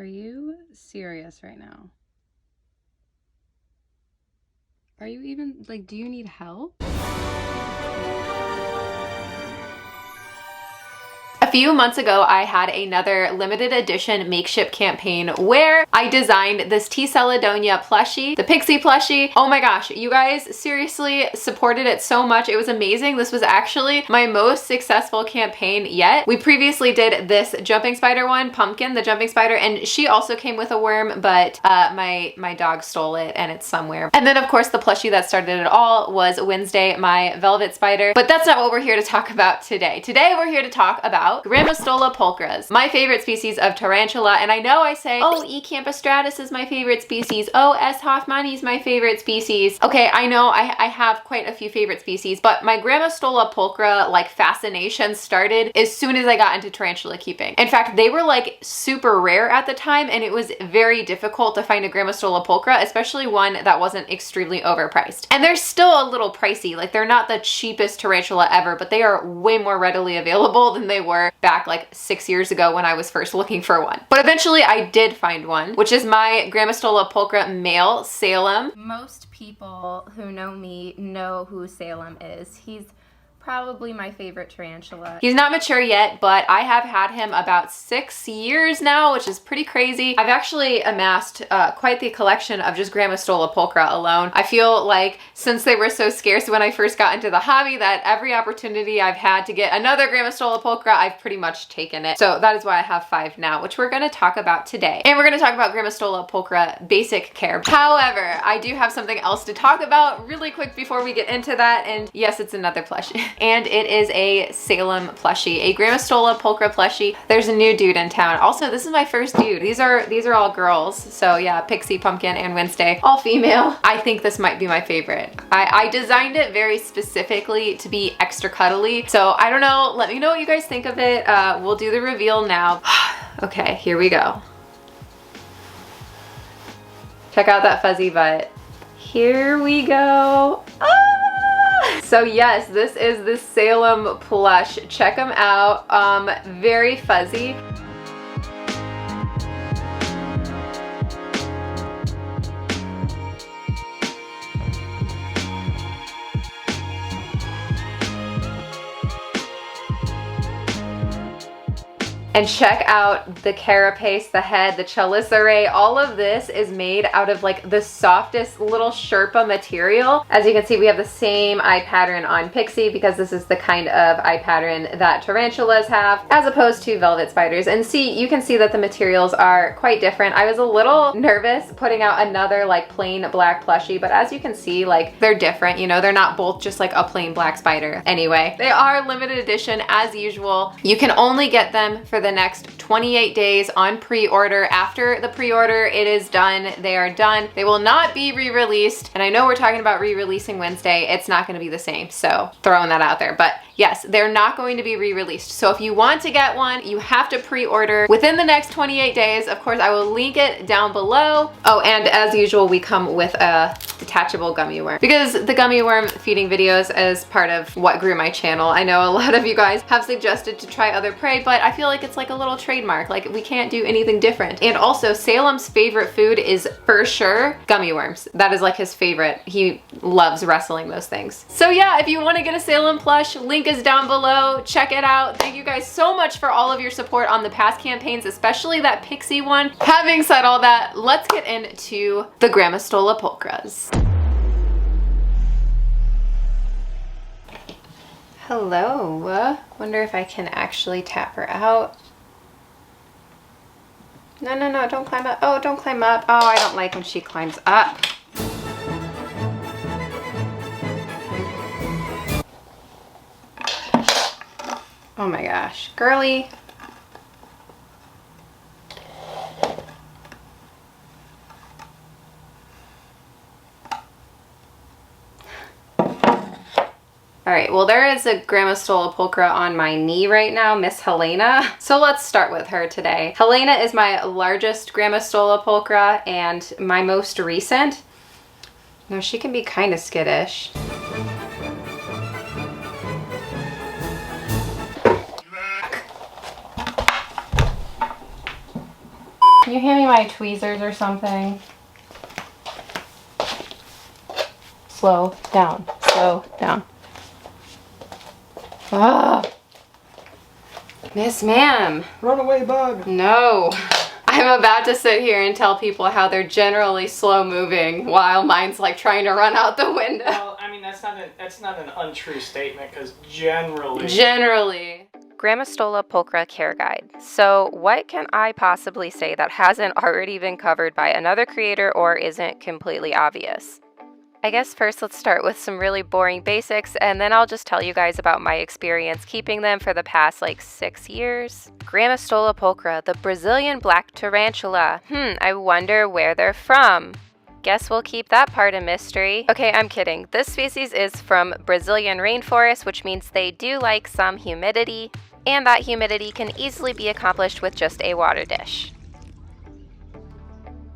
Are you serious right now? Are you even, like, do you need help? A few months ago, I had another limited edition makeshift campaign where I designed this Tea Caledonia plushie, the Pixie plushie. Oh my gosh, you guys seriously supported it so much. It was amazing. This was actually my most successful campaign yet. We previously did this jumping spider one, Pumpkin, the jumping spider, and she also came with a worm, but my dog stole it and it's somewhere. And then of course the plushie that started it all was Wednesday, my velvet spider. But that's not what we're here to talk about today. Today we're here to talk about Grammostola pulchras, my favorite species of tarantula. And I know I say, oh, E. campistratus is my favorite species. Oh, S. hoffmanni is my favorite species. Okay, I know I have quite a few favorite species, but my Grammostola pulchra like fascination started as soon as I got into tarantula keeping. In fact, they were like super rare at the time, and it was very difficult to find a Grammostola pulchra, especially one that wasn't extremely overpriced. And they're still a little pricey. Like, they're not the cheapest tarantula ever, but they are way more readily available than they were back like 6 years ago when I was first looking for one. But eventually I did find one, which is my Grammostola pulchra male, Salem. Most people who know me know who Salem is. He's probably my favorite tarantula. He's not mature yet, but I have had him about 6 years now, which is pretty crazy. I've actually amassed quite the collection of just Grammostola pulchra alone. I feel like since they were so scarce when I first got into the hobby, that every opportunity I've had to get another Grammostola pulchra, I've pretty much taken it. So that is why I have 5 now, which we're going to talk about today. And we're going to talk about Grammostola pulchra basic care. However, I do have something else to talk about really quick before we get into that. And yes, it's another plushie. And it is a Salem plushie, a Grammostola pulchra plushie. There's a new dude in town. Also, this is my first dude. These are all girls. So yeah, Pixie, Pumpkin, and Wednesday, all female. I think this might be my favorite. I designed it very specifically to be extra cuddly. So I don't know, let me know what you guys think of it. We'll do the reveal now. Okay, here we go. Check out that fuzzy butt. Here we go. Ah! So yes, this is the Salem plush. Check them out. Very fuzzy. And check out the carapace, the head, the chelicerae. All of this is made out of like the softest little Sherpa material. As you can see, we have the same eye pattern on Pixie because this is the kind of eye pattern that tarantulas have, as opposed to velvet spiders. And see, you can see that the materials are quite different. I was a little nervous putting out another like plain black plushie, but as you can see, like they're different, you know, they're not both just like a plain black spider. Anyway, they are limited edition as usual. You can only get them for the next 28 days on pre-order. After the pre-order, it is done. They are done. They will not be re-released. And I know we're talking about re-releasing Wednesday. It's not going to be the same. So throwing that out there. But yes, they're not going to be re-released. So if you want to get one, you have to pre-order within the next 28 days. Of course, I will link it down below. Oh, and as usual, we come with a detachable gummy worm because the gummy worm feeding videos is part of what grew my channel. I know a lot of you guys have suggested to try other prey, but I feel like it's like a little trademark. Like, we can't do anything different. And also, Salem's favorite food is for sure gummy worms. That is like his favorite. He loves wrestling those things. So yeah, if you want to get a Salem plush, link is down below. Check it out. Thank you guys so much for all of your support on the past campaigns, especially that Pixie one. Having said all that, let's get into the Grammostola pulchras. Hello. Wonder if I can actually tap her out. No, no, no, don't climb up. Oh, don't climb up. Oh, I don't like when she climbs up. Oh my gosh, girly. All right, well, there is a Grammostola pulchra on my knee right now, Miss Helena. So let's start with her today. Helena is my largest Grammostola pulchra and my most recent. Now, she can be kind of skittish. Can you hand me my tweezers or something? Slow down. Slow down. Ah. Miss Ma'am. Run away, bug. No. I'm about to sit here and tell people how they're generally slow moving while mine's like trying to run out the window. Well, I mean, that's not an untrue statement, because generally. Grammostola pulchra care guide. So what can I possibly say that hasn't already been covered by another creator or isn't completely obvious? I guess first let's start with some really boring basics, and then I'll just tell you guys about my experience keeping them for the past like 6 years. Grammostola pulchra, the Brazilian Black Tarantula. I wonder where they're from. Guess we'll keep that part a mystery. Okay, I'm kidding. This species is from Brazilian rainforest, which means they do like some humidity, and that humidity can easily be accomplished with just a water dish.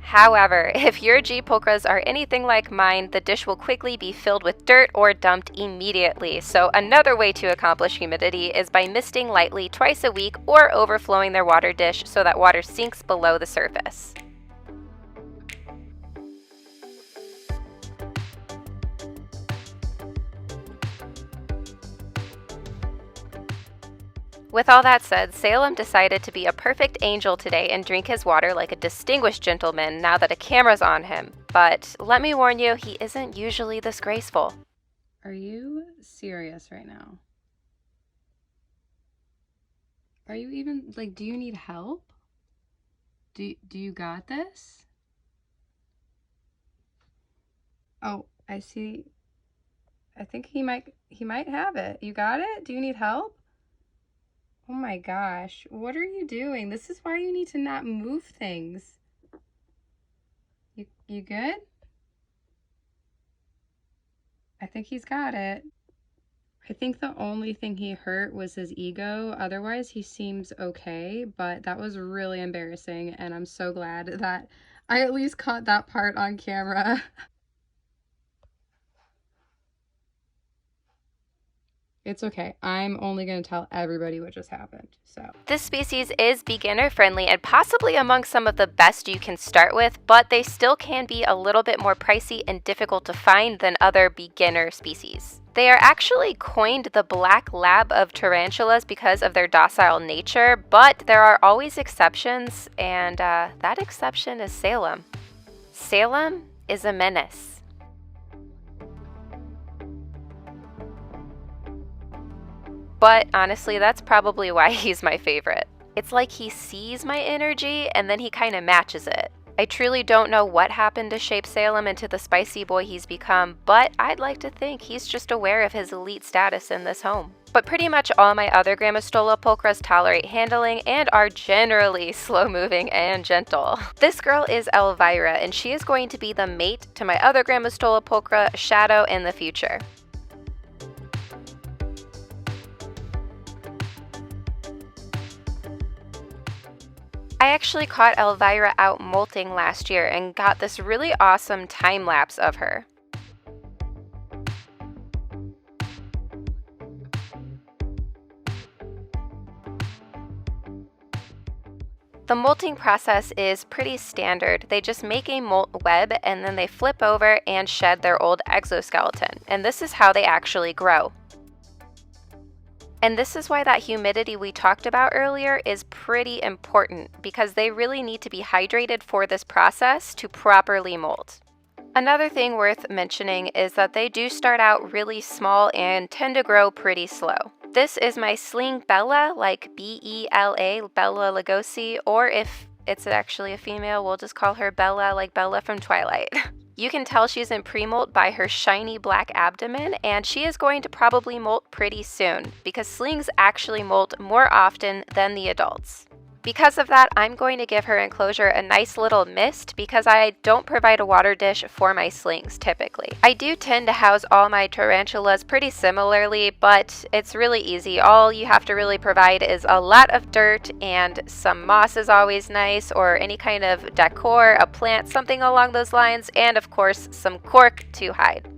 However, if your G. pulchras are anything like mine, the dish will quickly be filled with dirt or dumped immediately. So another way to accomplish humidity is by misting lightly twice a week or overflowing their water dish so that water sinks below the surface. With all that said, Salem decided to be a perfect angel today and drink his water like a distinguished gentleman now that a camera's on him. But let me warn you, he isn't usually this graceful. Are you serious right now? Are you even, like, do you need help? Do you got this? Oh, I see. I think he might have it. You got it? Do you need help? Oh my gosh, what are you doing? This is why you need to not move things. You good? I think he's got it. I think the only thing he hurt was his ego. Otherwise, he seems okay, but that was really embarrassing, and I'm so glad that I at least caught that part on camera. It's okay. I'm only going to tell everybody what just happened. So This species is beginner friendly and possibly among some of the best you can start with, but they still can be a little bit more pricey and difficult to find than other beginner species. They are actually coined the black lab of tarantulas because of their docile nature, but there are always exceptions, and that exception is Salem. Salem is a menace. But honestly, that's probably why he's my favorite. It's like he sees my energy and then he kind of matches it. I truly don't know what happened to shape Salem into the spicy boy he's become, but I'd like to think he's just aware of his elite status in this home. But pretty much all my other Grammostola pulchras tolerate handling and are generally slow-moving and gentle. This girl is Elvira, and she is going to be the mate to my other Grammostola pulchra, Shadow, in the future. I actually caught Elvira out molting last year and got this really awesome time lapse of her. The molting process is pretty standard. They just make a molt web and then they flip over and shed their old exoskeleton, and this is how they actually grow. And this is why that humidity we talked about earlier is pretty important, because they really need to be hydrated for this process to properly molt. Another thing worth mentioning is that they do start out really small and tend to grow pretty slow. This is my sling Bella, like B-E-L-A, Bella Lugosi, or if it's actually a female, we'll just call her Bella, like Bella from Twilight. You can tell she's in pre-molt by her shiny black abdomen, and she is going to probably molt pretty soon, because slings actually molt more often than the adults. Because of that, I'm going to give her enclosure a nice little mist because I don't provide a water dish for my slings typically. I do tend to house all my tarantulas pretty similarly, but it's really easy. All you have to really provide is a lot of dirt, and some moss is always nice, or any kind of decor, a plant, something along those lines, and of course some cork to hide.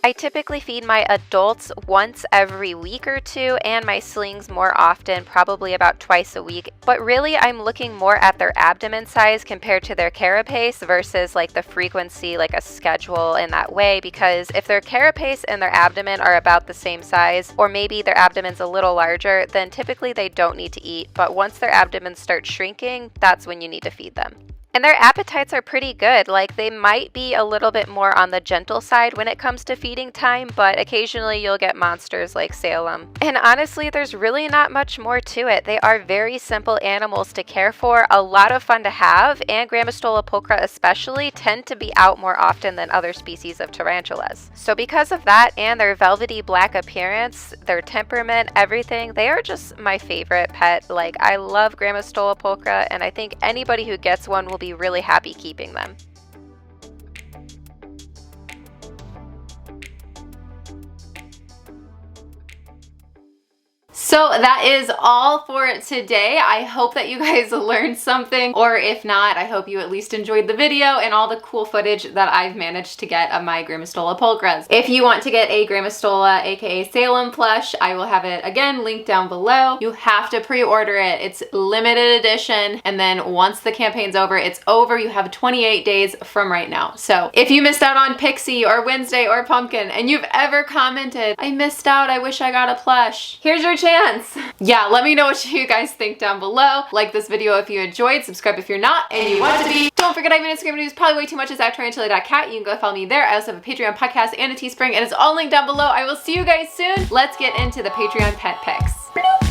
I typically feed my adults once every week or two and my slings more often, probably about twice a week. But really, I'm looking more at their abdomen size compared to their carapace versus like the frequency, like a schedule in that way, because if their carapace and their abdomen are about the same size, or maybe their abdomen's a little larger, then typically they don't need to eat. But once their abdomen starts shrinking, that's when you need to feed them. And their appetites are pretty good. Like, they might be a little bit more on the gentle side when it comes to feeding time, but occasionally you'll get monsters like Salem. And honestly, there's really not much more to it. They are very simple animals to care for, a lot of fun to have, and Grammostola pulchra especially tend to be out more often than other species of tarantulas. So because of that and their velvety black appearance, their temperament, everything, they are just my favorite pet. Like, I love Grammostola pulchra, and I think anybody who gets one will be really happy keeping them. So that is all for today. I hope that you guys learned something, or if not, I hope you at least enjoyed the video and all the cool footage that I've managed to get of my Grammostola pulchras. If you want to get a Grammostola, aka Salem plush, I will have it again linked down below. You have to pre-order it. It's limited edition, and then once the campaign's over, it's over. You have 28 days from right now. So if you missed out on Pixie or Wednesday or Pumpkin and you've ever commented, I missed out, I wish I got a plush, here's your chance. Yeah, let me know what you guys think down below. Like this video if you enjoyed, subscribe if you're not and you want to be. Don't forget I have an Instagram to use probably way too much, is at Tarantula.kat. You can go follow me there. I also have a Patreon podcast and a Teespring, and it's all linked down below. I will see you guys soon. Let's get into the Patreon pet pics.